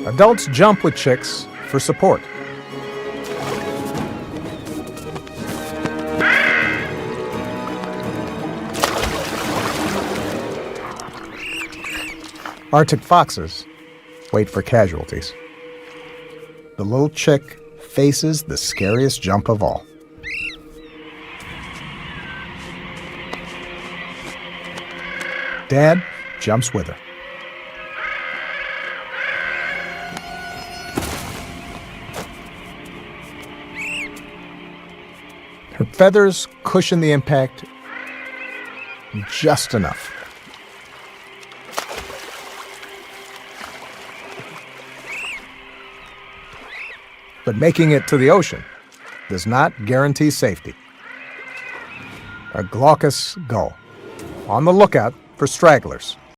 Adults jump with chicks for support. Arctic foxes wait for casualties. The little chick faces the scariest jump of all. Dad jumps with her. Her feathers cushion the impact just enough. But making it to the ocean does not guarantee safety. A glaucous gull, on the lookout for stragglers.